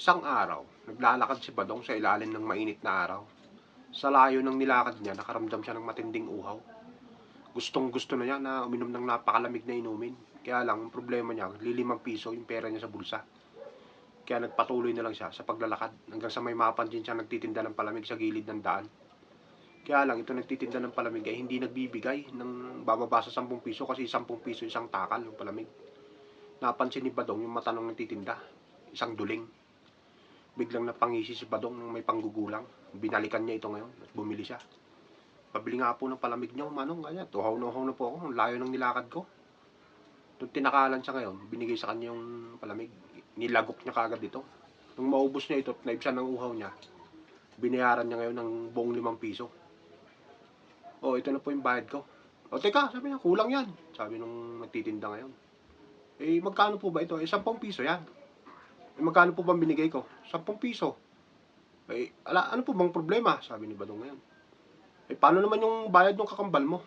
Isang araw, naglalakad si Badong sa ilalim ng mainit na araw. Sa layo ng nilakad niya, nakaramdam siya ng matinding uhaw. Gustong-gusto na niya na uminom ng napakalamig na inumin. Kaya lang, ang problema niya, ₱5 yung pera niya sa bulsa. Kaya nagpatuloy na lang siya sa paglalakad hanggang sa may mapansin siya nagtitinda ng palamig sa gilid ng daan. Kaya lang, ito nagtitinda ng palamig ay hindi nagbibigay ng bababa sa ₱10 kasi ₱10 isang takal ng palamig. Napansin ni Badong yung mata ng nagtitinda, isang duling. Biglang napangisi si Badong ng may panggugulang. Binalikan niya ito ngayon at bumili siya. Pabili nga po ng palamig niyo, Manong. Kaya, tuhaw na po ako. Ang layo ng nilakad ko. Nung tinakalan siya ngayon, binigay sa kanya yung palamig. Nilagok niya kagad ito. Nung maubos niya ito at naibsan ng uhaw niya, binayaran niya ngayon ng buong ₱5. Oh, ito na po yung bayad ko. O teka, sabi niya, kulang yan. Sabi nung nagtitinda ngayon. Eh, magkano po ba ito? Eh, ₱10 yan. Eh, magkano po bang binigay ko? ₱10. Eh, ano po bang problema? Sabi ni Badong ngayon. Eh, paano naman yung bayad ng kakambal mo?